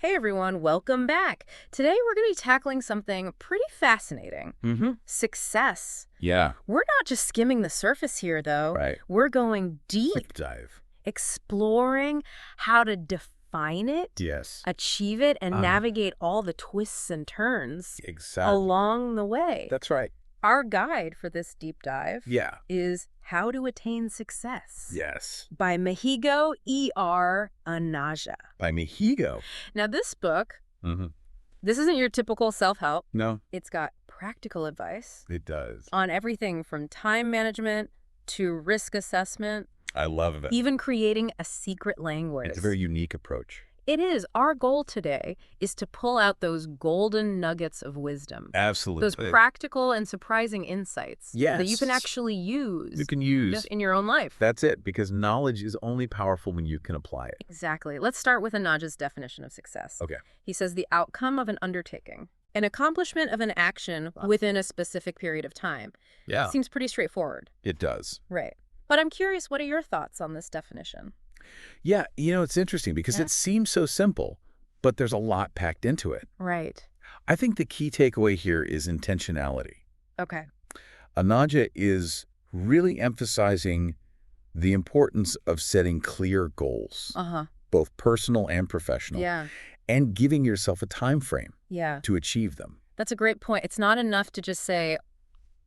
Hey everyone, welcome back. Today we're going to be tackling something pretty fascinating. Success. Yeah, We're not just skimming the surface here, though. right. We're going deep, Deep dive. exploring how to define it, Yes. achieve it, and Uh, navigate all the twists and turns Exactly. along the way. That's right. Our guide for this deep dive Yeah. is How to Attain Success Yes. by Mihigo E.R. Anaja. By Mihigo. Now, this book, Mm-hmm. this isn't your typical self-help. No, It's got practical advice it does. on everything from time management to risk assessment, I love it. even creating a secret language. It's a very unique approach. It is. Our goal today is to pull out those golden nuggets of wisdom. Absolutely. Those practical and surprising insights that you can Yes. actually use You can use. just in your own life. That's it, because knowledge is only powerful when you can apply it. Exactly. Let's start with Anaja's definition of success. Okay. He says the outcome of an undertaking, an accomplishment of an action within a specific period of time. Yeah. Seems pretty straightforward. It does. Right. But I'm curious, what are your thoughts on this definition? Yeah, it's interesting because Yeah. it seems so simple, but there's a lot packed into it. Right. I think the key takeaway here is intentionality. Okay. Anaja is really emphasizing the importance of setting clear goals, Uh-huh. both personal and professional, Yeah. and giving yourself a time frame Yeah. to achieve them. That's a great point. It's not enough to just say,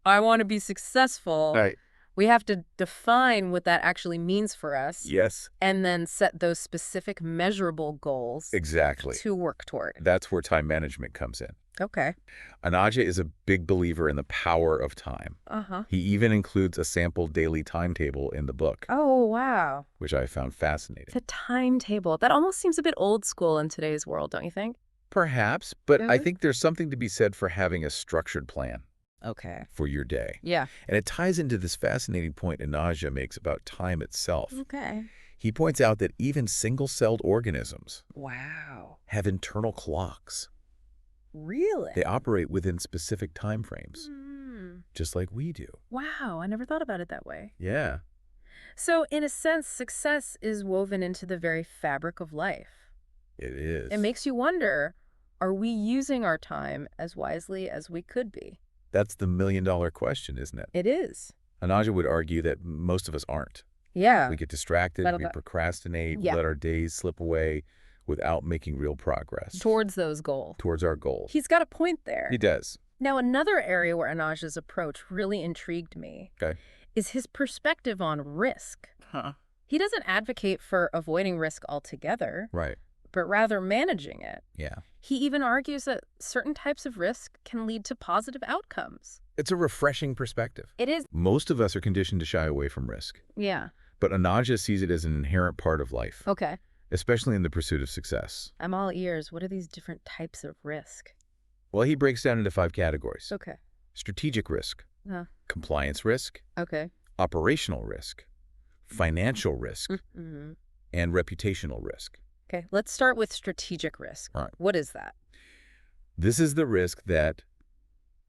I want to be successful. Right. We have to define what that actually means for us Yes, and then set those specific measurable goals exactly. to work toward. That's where time management comes in. Okay. Anaja is a big believer in the power of time. Uh-huh. He even includes a sample daily timetable in the book, Oh, wow. which I found fascinating. The timetable. That almost seems a bit old school in today's world, don't you think? Perhaps, but I Really? think there's something to be said for having a structured plan Okay. for your day. Yeah. And it ties into this fascinating point Anaja makes about time itself. Okay. He points out that even single-celled organisms Wow. have internal clocks. Really? They operate within specific time frames, Mm. just like we do. Wow, I never thought about it that way. Yeah, So, in a sense, success is woven into the very fabric of life. it is. It makes you wonder, are we using our time as wisely as we could be? That's the million-dollar question, isn't it? It is. Anaja would argue that most of us aren't. Yeah. We get distracted, That'll we go- procrastinate, Yeah. let our days slip away without making real progress Towards those goals. towards our goal. He's got a point there. He does. Now, another area where Anaja's approach really intrigued me Okay. is his perspective on risk. Huh. He doesn't advocate for avoiding risk altogether, Right. but rather managing it. Yeah. He even argues that certain types of risk can lead to positive outcomes. It's a refreshing perspective. It is. Most of us are conditioned to shy away from risk, Yeah. but Anaja sees it as an inherent part of life, Okay. especially in the pursuit of success. I'm all ears. What are these different types of risk? Well, he breaks down into 5 categories. Okay. Strategic risk, Uh, compliance risk, okay. operational risk, financial risk, Mm-hmm. and reputational risk. Okay. Let's start with strategic risk. All right. What is that? This is the risk that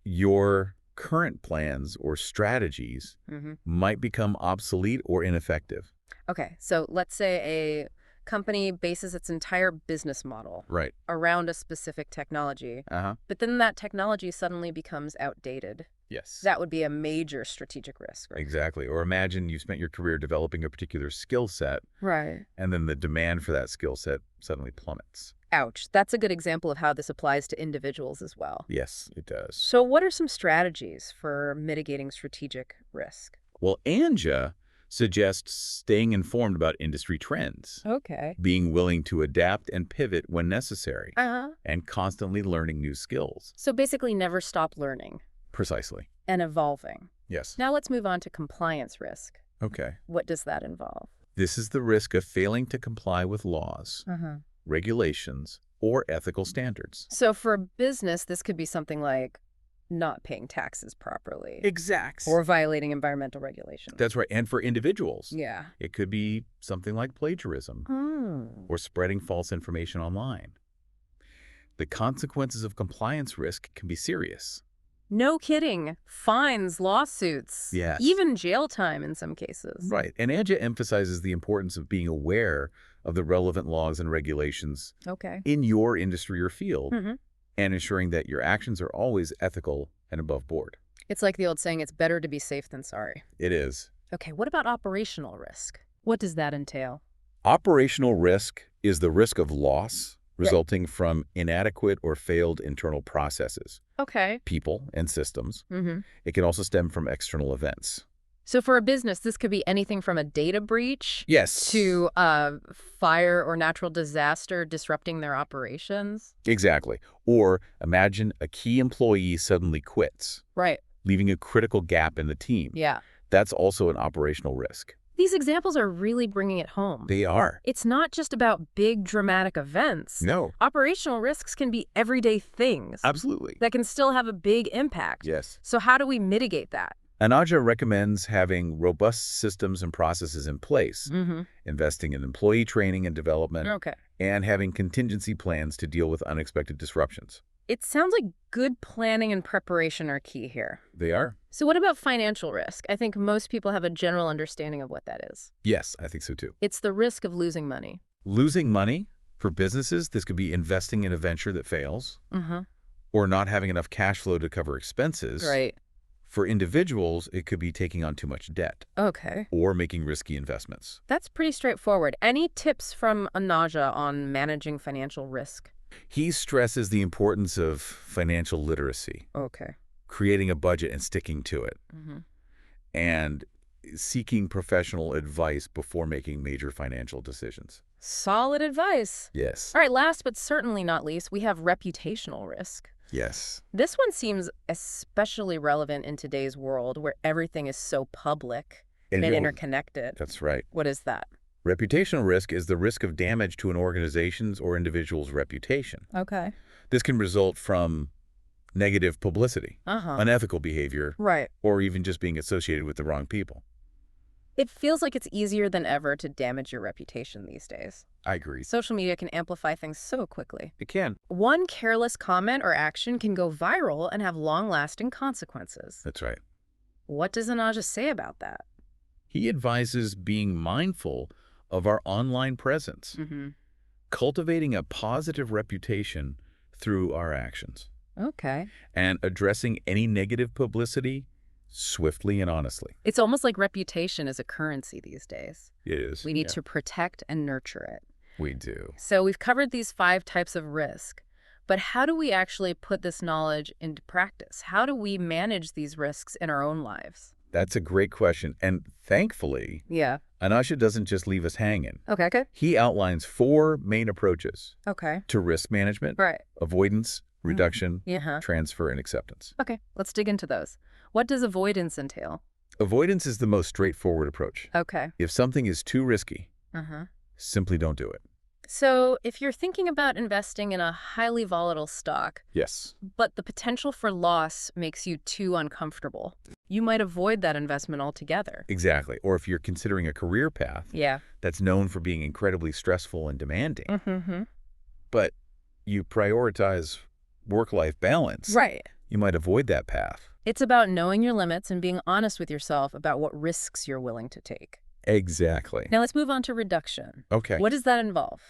your current plans or strategies Mm-hmm. might become obsolete or ineffective. Okay. So let's say a company bases its entire business model Right. around a specific technology, Uh-huh. but then that technology suddenly becomes outdated. Yes. That would be a major strategic risk, right? Exactly. Or imagine you spent your career developing a particular skill set, Right. and then the demand for that skill set suddenly plummets. Ouch. That's a good example of how this applies to individuals as well. Yes, it does. So what are some strategies for mitigating strategic risk? Well, Anja suggests staying informed about industry trends, Okay. being willing to adapt and pivot when necessary, Uh-huh. and constantly learning new skills. So basically never stop learning Precisely. and evolving. Yes. Now let's move on to compliance risk. Okay. What does that involve? This is the risk of failing to comply with laws, Uh-huh. regulations, or ethical standards. So for a business, this could be something like not paying taxes properly Exact. or violating environmental regulations. That's right. And for individuals, Yeah. it could be something like plagiarism or spreading false information online. The consequences of compliance risk can be serious. No kidding. Fines, lawsuits, Yes. even jail time in some cases. Right. And Anja emphasizes the importance of being aware of the relevant laws and regulations Okay. in your industry or field, Mm-hmm. and ensuring that your actions are always ethical and above board. It's like the old saying, it's better to be safe than sorry. It is. Okay, what about operational risk? What does that entail? Operational risk is the risk of loss Right. resulting from inadequate or failed internal processes, Okay. people, and systems. Mm-hmm. It can also stem from external events. So for a business, this could be anything from a data breach Yes. to a fire or natural disaster disrupting their operations. Exactly. Or imagine a key employee suddenly quits, Right. leaving a critical gap in the team. Yeah. That's also an operational risk. These examples are really bringing it home. They are. It's not just about big dramatic events. No. Operational risks can be everyday things Absolutely. that can still have a big impact. Yes. So how do we mitigate that? Anaja recommends having robust systems and processes in place, Mm-hmm. investing in employee training and development, Okay. and having contingency plans to deal with unexpected disruptions. It sounds like good planning and preparation are key here. They are. So what about financial risk? I think most people have a general understanding of what that is. Yes, I think so too. It's the risk of losing money. Losing money for businesses, this could be investing in a venture that fails, Mm-hmm. or not having enough cash flow to cover expenses. Right. For individuals, it could be taking on too much debt Okay. or making risky investments. That's pretty straightforward. Any tips from Anaja on managing financial risk? He stresses the importance of financial literacy, Okay. creating a budget and sticking to it, Mm-hmm. and seeking professional advice before making major financial decisions. Solid advice. Yes. All right, last but certainly not least, we have reputational risk. Yes. This one seems especially relevant in today's world where everything is so public and interconnected. That's right. What is that? Reputational risk is the risk of damage to an organization's or individual's reputation. Okay. This can result from negative publicity, Uh-huh. unethical behavior, Right. or even just being associated with the wrong people. It feels like it's easier than ever to damage your reputation these days. I agree. Social media can amplify things so quickly. It can. One careless comment or action can go viral and have long-lasting consequences. That's right. What does Anaja say about that? He advises being mindful of our online presence, Mm-hmm. cultivating a positive reputation through our actions, Okay. and addressing any negative publicity swiftly and honestly. It's almost like reputation is a currency these days. It is. We need to protect and nurture it. We do. So we've covered these 5 types of risk, but how do we actually put this knowledge into practice? How do we manage these risks in our own lives? That's a great question. And thankfully, Yeah. Anaja doesn't just leave us hanging. Okay, good. He outlines 4 main approaches Okay. to risk management, Right. avoidance, reduction, Yeah. transfer, and acceptance. Okay, let's dig into those. What does avoidance entail? Avoidance is the most straightforward approach. Okay. If something is too risky, Uh-huh. simply don't do it. So if you're thinking about investing in a highly volatile stock, Yes. but the potential for loss makes you too uncomfortable, you might avoid that investment altogether. Exactly. Or if you're considering a career path Yeah. that's known for being incredibly stressful and demanding, Mm-hmm. but you prioritize work-life balance, Right. you might avoid that path. It's about knowing your limits and being honest with yourself about what risks you're willing to take. Exactly. Now let's move on to reduction. Okay. What does that involve?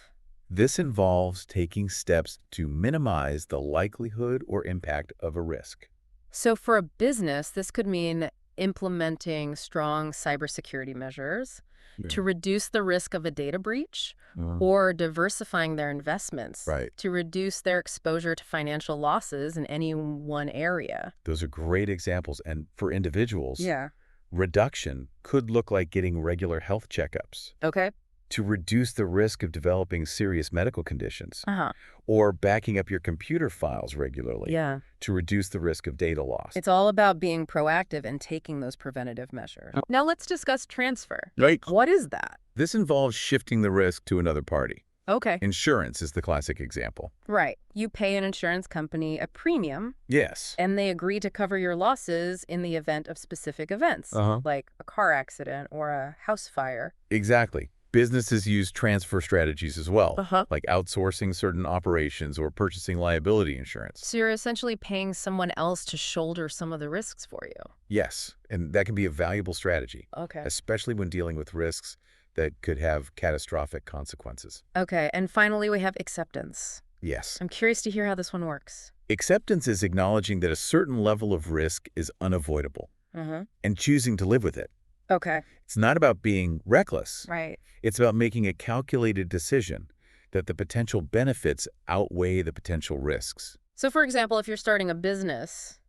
This involves taking steps to minimize the likelihood or impact of a risk. So for a business, this could mean implementing strong cybersecurity measures to reduce the risk of a data breach or diversifying their investments Right. to reduce their exposure to financial losses in any one area. Those are great examples. And for individuals, Yeah. reduction could look like getting regular health checkups Okay. to reduce the risk of developing serious medical conditions, Uh-huh. or backing up your computer files regularly Yeah. to reduce the risk of data loss. It's all about being proactive and taking those preventative measures. Now let's discuss transfer. Right. What is that? This involves shifting the risk to another party. Okay. Insurance is the classic example. Right. You pay an insurance company a premium, Yes. and they agree to cover your losses in the event of specific events, like a car accident or a house fire. Exactly. Businesses use transfer strategies as well, Uh-huh. like outsourcing certain operations or purchasing liability insurance. So you're essentially paying someone else to shoulder some of the risks for you. Yes, and that can be a valuable strategy, Okay. especially when dealing with risks that could have catastrophic consequences. Okay, and finally we have acceptance. Yes. I'm curious to hear how this one works. Acceptance is acknowledging that a certain level of risk is unavoidable and choosing to live with it. Okay. It's not about being reckless. Right. It's about making a calculated decision that the potential benefits outweigh the potential risks. So for example, if you're starting a business,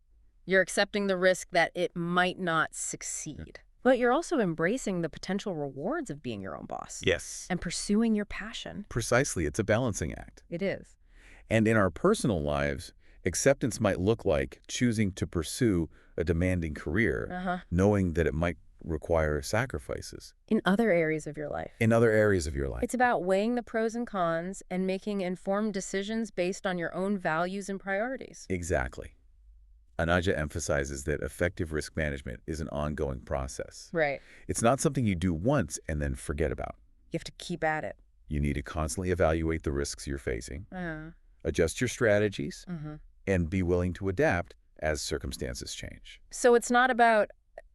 you're accepting the risk that it might not succeed. But you're also embracing the potential rewards of being your own boss. Yes. And pursuing your passion. Precisely. It's a balancing act. It is. And in our personal lives, acceptance might look like choosing to pursue a demanding career, knowing that it might require sacrifices. In other areas of your life. In other areas of your life. It's about weighing the pros and cons and making informed decisions based on your own values and priorities. Exactly. Anaja emphasizes that effective risk management is an ongoing process. Right. It's not something you do once and then forget about. You have to keep at it. You need to constantly evaluate the risks you're facing, adjust your strategies, and be willing to adapt as circumstances change. So it's not about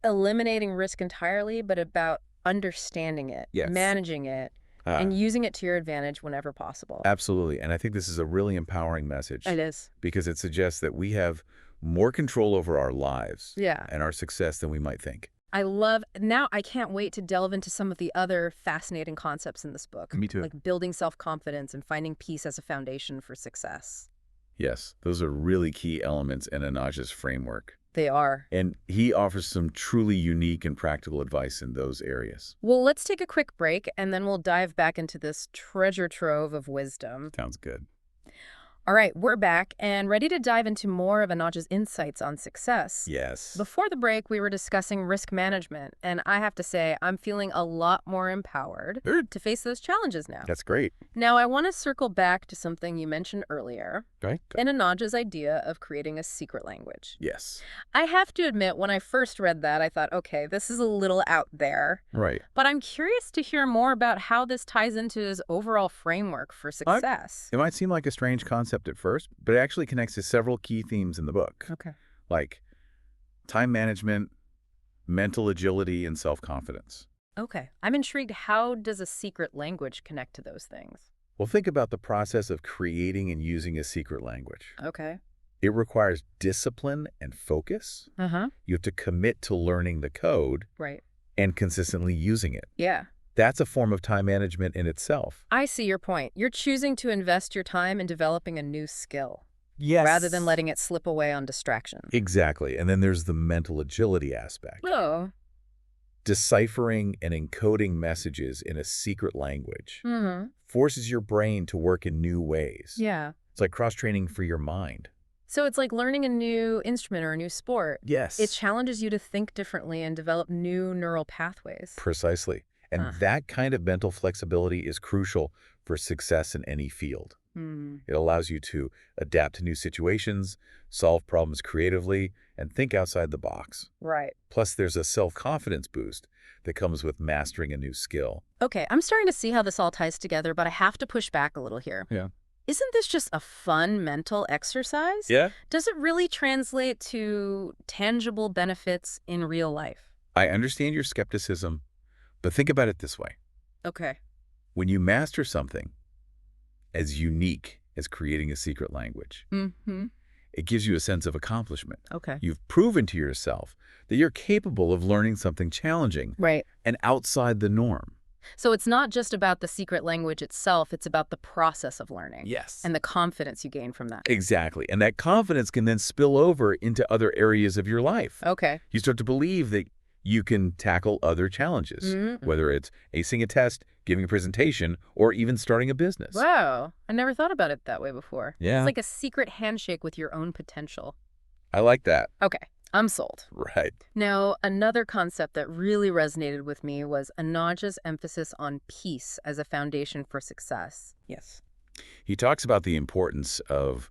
eliminating risk entirely, but about understanding it, managing it, and using it to your advantage whenever possible. Absolutely. And I think this is a really empowering message. It is. Because it suggests that we have more control over our lives Yeah. and our success than we might think. Now I can't wait to delve into some of the other fascinating concepts in this book. Me too. Like building self-confidence and finding peace as a foundation for success. Yes, those are really key elements in Anaja's framework. They are. And he offers some truly unique and practical advice in those areas. Well, let's take a quick break, and then we'll dive back into this treasure trove of wisdom. Sounds good. All right, we're back and ready to dive into more of Anaja's insights on success. Yes. Before the break, we were discussing risk management, and I have to say, I'm feeling a lot more empowered to face those challenges now. That's great. Now, I want to circle back to something you mentioned earlier, Okay. in Anaja's idea of creating a secret language. Yes. I have to admit, when I first read that, I thought, okay, this is a little out there. Right. But I'm curious to hear more about how this ties into his overall framework for success. It might seem like a strange concept at first, but it actually connects to several key themes in the book. Okay. Like time management, mental agility, and self-confidence. Okay. I'm intrigued. How does a secret language connect to those things? Well, think about the process of creating and using a secret language. Okay. It requires discipline and focus. You have to commit to learning the code Right. and consistently using it. Yeah. That's a form of time management in itself. I see your point. You're choosing to invest your time in developing a new skill. Yes. Rather than letting it slip away on distraction. Exactly. And then there's the mental agility aspect. Oh. Deciphering and encoding messages in a secret language forces your brain to work in new ways. Yeah. It's like cross-training for your mind. So it's like learning a new instrument or a new sport. Yes. It challenges you to think differently and develop new neural pathways. Precisely. And that kind of mental flexibility is crucial for success in any field. It allows you to adapt to new situations, solve problems creatively, and think outside the box. Right. Plus, there's a self-confidence boost that comes with mastering a new skill. Okay, I'm starting to see how this all ties together, but I have to push back a little here. Yeah. Isn't this just a fun mental exercise? Yeah. Does it really translate to tangible benefits in real life? I understand your skepticism, but think about it this way. Okay. When you master something as unique as creating a secret language, it gives you a sense of accomplishment. Okay. You've proven to yourself that you're capable of learning something challenging Right. and outside the norm. So it's not just about the secret language itself, it's about the process of learning. Yes. And the confidence you gain from that. Exactly. And that confidence can then spill over into other areas of your life. Okay. You start to believe that you can tackle other challenges, whether it's acing a test, giving a presentation, or even starting a business. Wow. I never thought about it that way before. Yeah. It's like a secret handshake with your own potential. I like that. Okay. I'm sold. Right. Now, another concept that really resonated with me was Anaja's emphasis on peace as a foundation for success. Yes. He talks about the importance of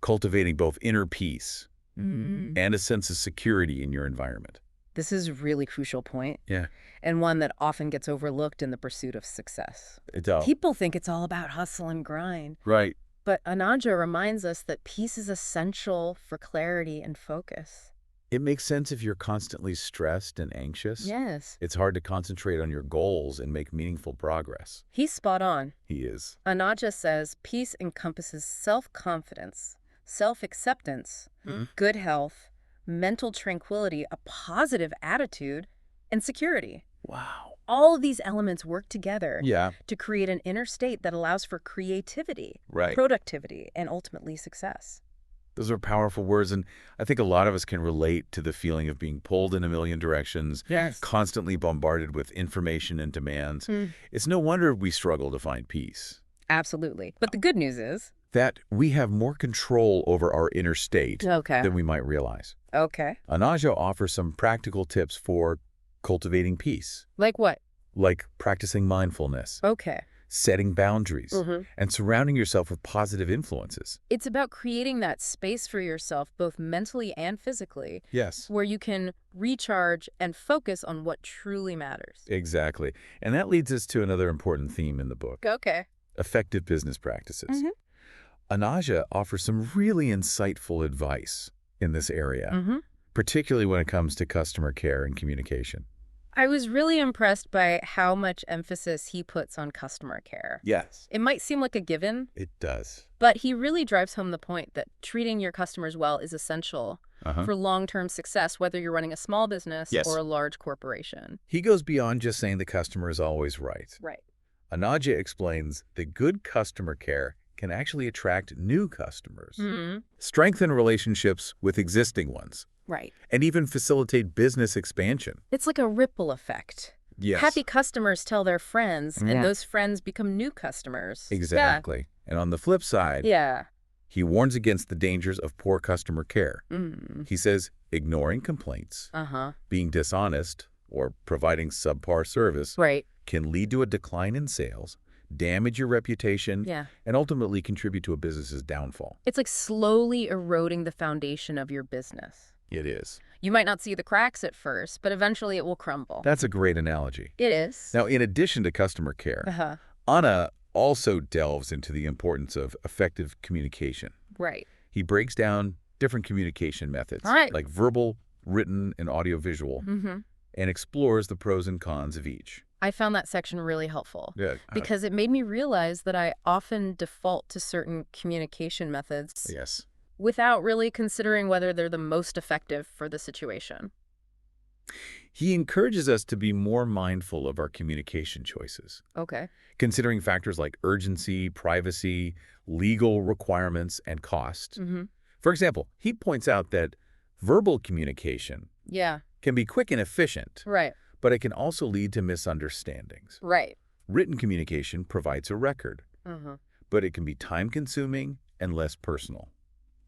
cultivating both inner peace and a sense of security in your environment. This is a really crucial point. Yeah. And one that often gets overlooked in the pursuit of success. It does. People think it's all about hustle and grind. Right. But Anaja reminds us that peace is essential for clarity and focus. It makes sense if you're constantly stressed and anxious. Yes. It's hard to concentrate on your goals and make meaningful progress. He's spot on. He is. Anaja says peace encompasses self-confidence, self-acceptance, good health, mental tranquility, a positive attitude, and security. Wow. All of these elements work together Yeah. to create an inner state that allows for creativity, Right. productivity, and ultimately success. Those are powerful words, and I think a lot of us can relate to the feeling of being pulled in a million directions, Yes. constantly bombarded with information and demands. It's no wonder we struggle to find peace. Absolutely. But the good news is That we have more control over our inner state than we might realize. Okay. Anaja offers some practical tips for cultivating peace, Like what? like practicing mindfulness, Okay. setting boundaries, and surrounding yourself with positive influences. It's about creating that space for yourself, both mentally and physically, Yes. where you can recharge and focus on what truly matters. Exactly. And that leads us to another important theme in the book, Okay. effective business practices. Anaja offers some really insightful advice in this area, particularly when it comes to customer care and communication. I was really impressed by how much emphasis he puts on customer care. Yes. It might seem like a given, It does. but he really drives home the point that treating your customers well is essential for long-term success, whether you're running a small business or a large corporation. He goes beyond just saying the customer is always right. Right. Anaja explains that good customer care can actually attract new customers, strengthen relationships with existing ones, Right. and even facilitate business expansion. It's like a ripple effect. Yes. Happy customers tell their friends, and those friends become new customers. Exactly. And on the flip side, Yeah. he warns against the dangers of poor customer care. Mm. He says ignoring complaints, being dishonest, or providing subpar service Right. can lead to a decline in sales, damage your reputation, Yeah. and ultimately contribute to a business's downfall. It's like slowly eroding the foundation of your business. It is. You might not see the cracks at first, but eventually it will crumble. That's a great analogy. It is. Now, in addition to customer care, Anna also delves into the importance of effective communication. Right. He breaks down different communication methods, like verbal, written, and audiovisual, and explores the pros and cons of each. I found that section really helpful. Yeah. Because it made me realize that I often default to certain communication methods Yes. without really considering whether they're the most effective for the situation. He encourages us to be more mindful of our communication choices, Okay. considering factors like urgency, privacy, legal requirements, and cost. For example, he points out that verbal communication Yeah. can be quick and efficient, Right. but it can also lead to misunderstandings. Right. Written communication provides a record, Mm-hmm. but it can be time-consuming and less personal.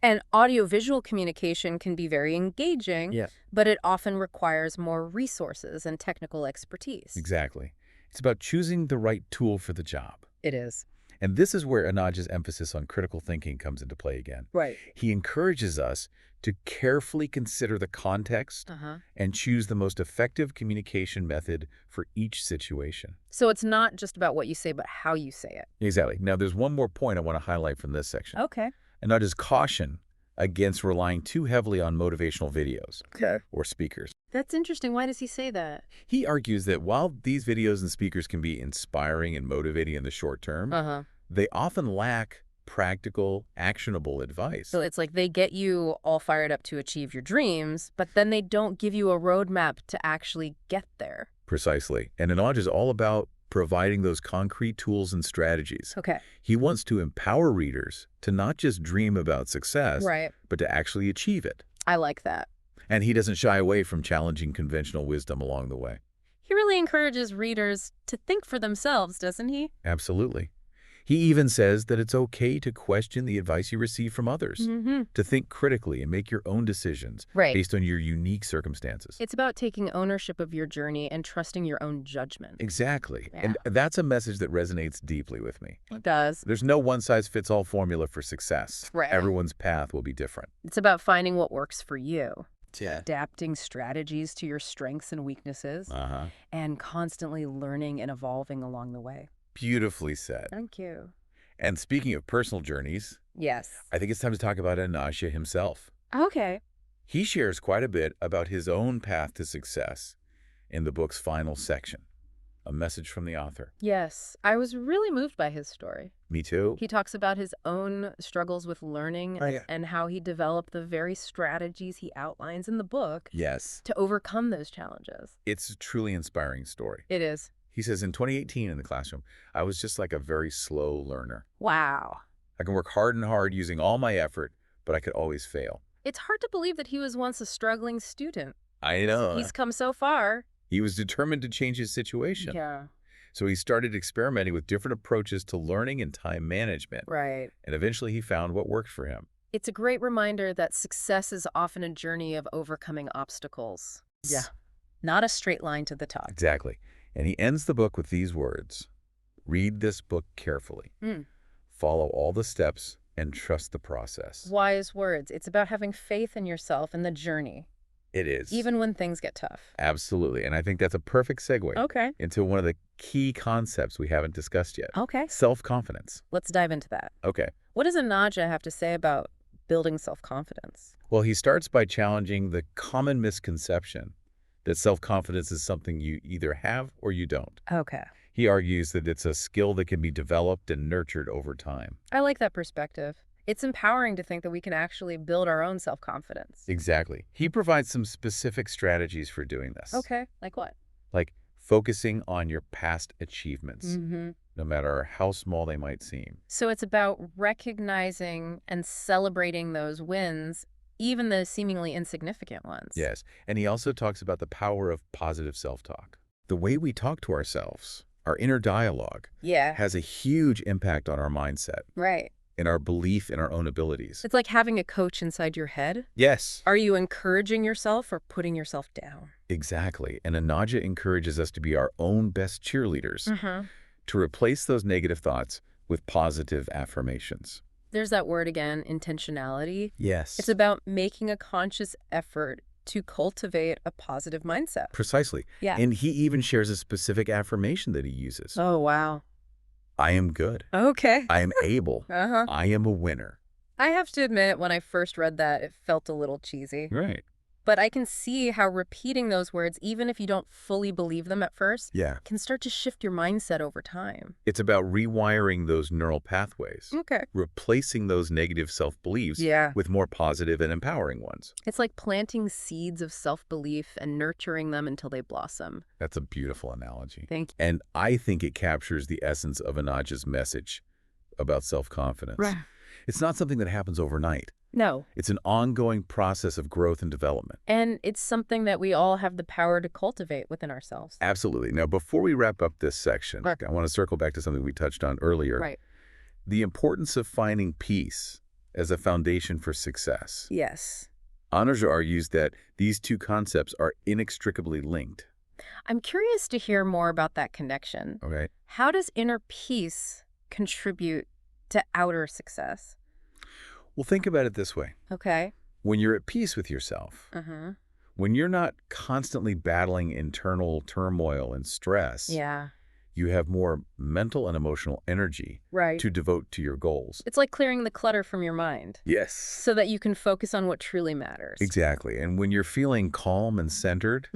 And audiovisual communication can be very engaging, Yeah. but it often requires more resources and technical expertise. Exactly. It's about choosing the right tool for the job. It is. And this is where Anaja's emphasis on critical thinking comes into play again. Right. He encourages us to carefully consider the context and choose the most effective communication method for each situation. So it's not just about what you say, but how you say it. Exactly. Now, there's one more point I want to highlight from this section. Okay. Anaja's caution against relying too heavily on motivational videos or speakers. That's interesting. Why does he say that? He argues that while these videos and speakers can be inspiring and motivating in the short term, they often lack practical, actionable advice. So it's like they get you all fired up to achieve your dreams, but then they don't give you a roadmap to actually get there. Precisely. And Anaja is all about providing those concrete tools and strategies. Okay. He wants to empower readers to not just dream about success, Right. but to actually achieve it. I like that. And he doesn't shy away from challenging conventional wisdom along the way. He really encourages readers to think for themselves, doesn't he? Absolutely. He even says that it's okay to question the advice you receive from others, to think critically and make your own decisions based on your unique circumstances. It's about taking ownership of your journey and trusting your own judgment. Exactly. Yeah. And that's a message that resonates deeply with me. It does. There's no one-size-fits-all formula for success. Right. Everyone's path will be different. It's about finding what works for you. Yeah. Adapting strategies to your strengths and weaknesses, and constantly learning and evolving along the way. Beautifully said. Thank you. And speaking of personal journeys, Yes. I think it's time to talk about Anaja himself. Okay. He shares quite a bit about his own path to success in the book's final section, a message from the author. Yes, I was really moved by his story. Me too. He talks about his own struggles with learning Oh, yeah. and how he developed the very strategies he outlines in the book Yes. to overcome those challenges. It's a truly inspiring story. It is. He says, in 2018 in the classroom, I was just like a very slow learner. Wow. I can work hard and hard using all my effort, but I could always fail. It's hard to believe that he was once a struggling student. I know. He's come so far. He was determined to change his situation. Yeah. So he started experimenting with different approaches to learning and time management. Right. And eventually he found what worked for him. It's a great reminder that success is often a journey of overcoming obstacles. Yeah. Not a straight line to the top. Exactly. And he ends the book with these words. Read this book carefully. Follow all the steps and trust the process. Wise words. It's about having faith in yourself and the journey. It is. Even when things get tough. Absolutely. And I think that's a perfect segue into one of the key concepts we haven't discussed yet. Okay. Self-confidence. Let's dive into that. Okay. What does Anaja have to say about building self-confidence? Well, he starts by challenging the common misconception that self-confidence is something you either have or you don't. Okay. He argues that it's a skill that can be developed and nurtured over time. I like that perspective. It's empowering to think that we can actually build our own self-confidence. Exactly. He provides some specific strategies for doing this. Okay. Like what? Like focusing on your past achievements, no matter how small they might seem. So it's about recognizing and celebrating those wins, even the seemingly insignificant ones. Yes. And he also talks about the power of positive self-talk. The way we talk to ourselves, our inner dialogue, has a huge impact on our mindset. Right. And our belief in our own abilities. It's like having a coach inside your head. Yes. Are you encouraging yourself or putting yourself down? Exactly. And Anaja encourages us to be our own best cheerleaders, to replace those negative thoughts with positive affirmations. There's that word again, intentionality. Yes. It's about making a conscious effort to cultivate a positive mindset. Precisely. Yeah. And he even shares a specific affirmation that he uses. Oh, wow. I am good. Okay. I am able. I am a winner. I have to admit, when I first read that, it felt a little cheesy. Right. But I can see how repeating those words, even if you don't fully believe them at first, can start to shift your mindset over time. It's about rewiring those neural pathways. Okay. Replacing those negative self-beliefs with more positive and empowering ones. It's like planting seeds of self-belief and nurturing them until they blossom. That's a beautiful analogy. Thank you. And I think it captures the essence of Anaja's message about self-confidence. Right. It's not something that happens overnight. No. It's an ongoing process of growth and development. And it's something that we all have the power to cultivate within ourselves. Absolutely. Now, before we wrap up this section, I want to circle back to something we touched on earlier. Right. The importance of finding peace as a foundation for success. Yes. Anaja argues that these two concepts are inextricably linked. I'm curious to hear more about that connection. Okay. How does inner peace contribute to outer success? Well, think about it this way. Okay. When you're at peace with yourself, when you're not constantly battling internal turmoil and stress, you have more mental and emotional energy to devote to your goals. It's like clearing the clutter from your mind. Yes. So that you can focus on what truly matters. Exactly. And when you're feeling calm and centered,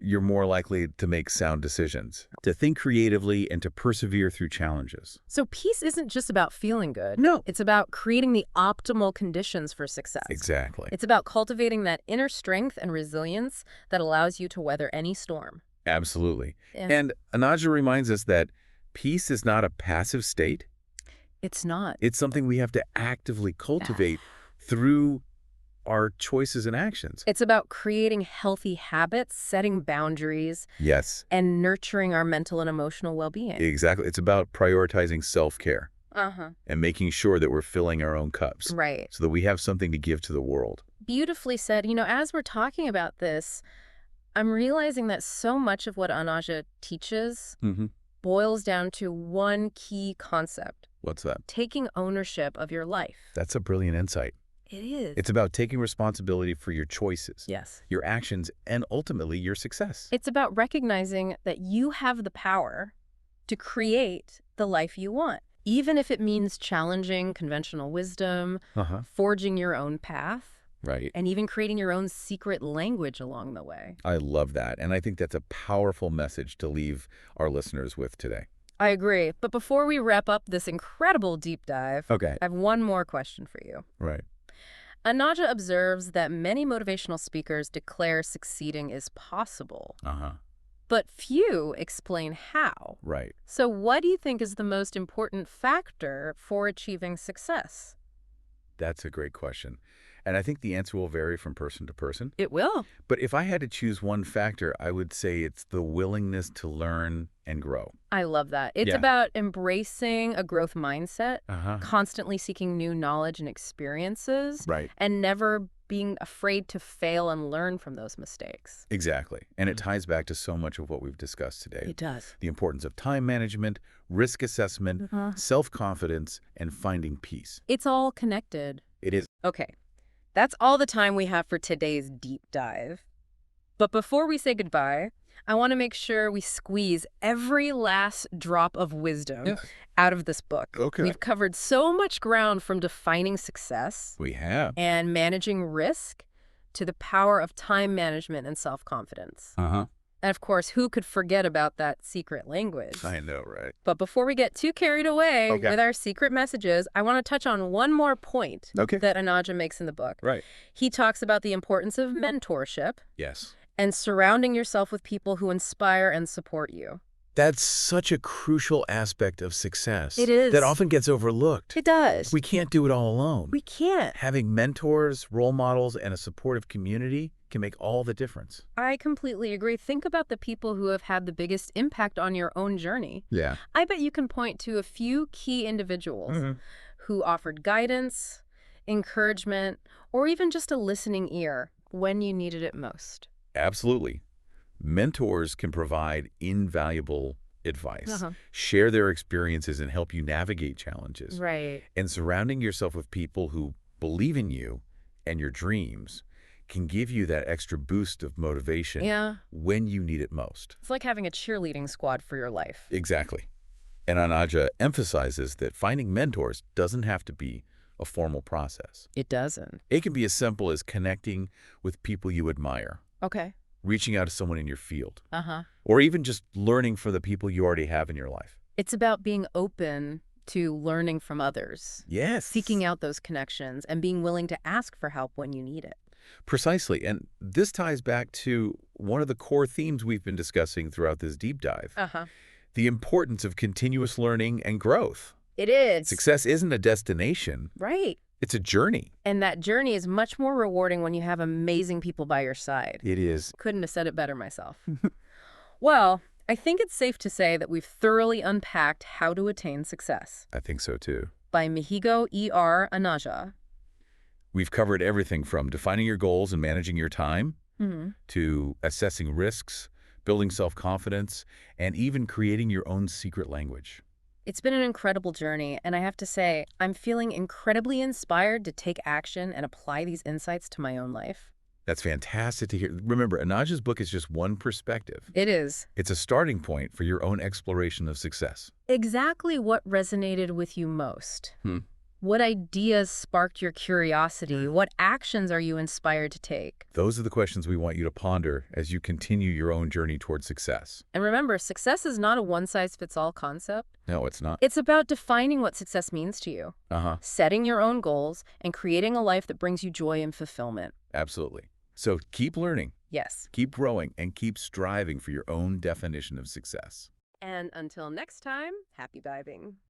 you're more likely to make sound decisions, to think creatively, and to persevere through challenges. So peace isn't just about feeling good. No. It's about creating the optimal conditions for success. Exactly. It's about cultivating that inner strength and resilience that allows you to weather any storm. Absolutely. And Anaja reminds us that peace is not a passive state. It's not. It's something we have to actively cultivate through our choices and actions. It's about creating healthy habits, setting boundaries, and nurturing our mental and emotional well-being. Exactly. It's about prioritizing self-care and making sure that we're filling our own cups so that we have something to give to the world. Beautifully said. You know, as we're talking about this, I'm realizing that so much of what Anaja teaches boils down to one key concept. What's that? Taking ownership of your life. That's a brilliant insight. It is. It's about taking responsibility for your choices, Yes. your actions, and ultimately your success. It's about recognizing that you have the power to create the life you want, even if it means challenging conventional wisdom, forging your own path. Right. and even creating your own secret language along the way. I love that. And I think that's a powerful message to leave our listeners with today. I agree. But before we wrap up this incredible deep dive, Okay. I have one more question for you. Right. Anaja observes that many motivational speakers declare succeeding is possible, Uh-huh. but few explain how. Right. So what do you think is the most important factor for achieving success? That's a great question. And I think the answer will vary from person to person. It will. But if I had to choose one factor, I would say it's the willingness to learn and grow. I love that. It's Yeah. about embracing a growth mindset, Uh-huh. constantly seeking new knowledge and experiences, Right. and never being afraid to fail and learn from those mistakes. Exactly. And it ties back to so much of what we've discussed today. It does. The importance of time management, risk assessment, self-confidence, and finding peace. It's all connected. It is. Okay, that's all the time we have for today's deep dive. But before we say goodbye, I want to make sure we squeeze every last drop of wisdom out of this book. Okay. We've covered so much ground, from defining success We have. and managing risk to the power of time management and self-confidence. Uh-huh. And of course, who could forget about that secret language? I know, right? But before we get too carried away Okay. with our secret messages, I want to touch on one more point Okay. that Anaja makes in the book. Right. He talks about the importance of mentorship Yes. and surrounding yourself with people who inspire and support you. That's such a crucial aspect of success. It is. That often gets overlooked. It does. We can't do it all alone. We can't. Having mentors, role models, and a supportive community can make all the difference. I completely agree. Think about the people who have had the biggest impact on your own journey. Yeah. I bet you can point to a few key individuals who offered guidance, encouragement, or even just a listening ear when you needed it most. Absolutely. Mentors can provide invaluable advice, Uh-huh. share their experiences, and help you navigate challenges. Right. And surrounding yourself with people who believe in you and your dreams can give you that extra boost of motivation Yeah. when you need it most. It's like having a cheerleading squad for your life. Exactly. And Anaja emphasizes that finding mentors doesn't have to be a formal process. It doesn't. It can be as simple as connecting with people you admire, Okay. reaching out to someone in your field, Uh-huh. or even just learning from the people you already have in your life. It's about being open to learning from others, Yes. seeking out those connections, and being willing to ask for help when you need it. Precisely. And this ties back to one of the core themes we've been discussing throughout this deep dive, Uh-huh. the importance of continuous learning and growth. It is. Success isn't a destination. Right. It's a journey. And that journey is much more rewarding when you have amazing people by your side. It is. Couldn't have said it better myself. Well, I think it's safe to say that we've thoroughly unpacked How to Attain Success I think so, too. by Mihigo E.R. Anaja. We've covered everything from defining your goals and managing your time to assessing risks, building self-confidence, and even creating your own secret language. It's been an incredible journey, and I have to say, I'm feeling incredibly inspired to take action and apply these insights to my own life. That's fantastic to hear. Remember, Anaja's book is just one perspective. It is. It's a starting point for your own exploration of success. Exactly what resonated with you most? What ideas sparked your curiosity? What actions are you inspired to take? Those are the questions we want you to ponder as you continue your own journey toward success. And remember, success is not a one-size-fits-all concept. No, it's not. It's about defining what success means to you, setting your own goals, and creating a life that brings you joy and fulfillment. Absolutely. So keep learning, Yes. keep growing, and keep striving for your own definition of success. And until next time, happy diving.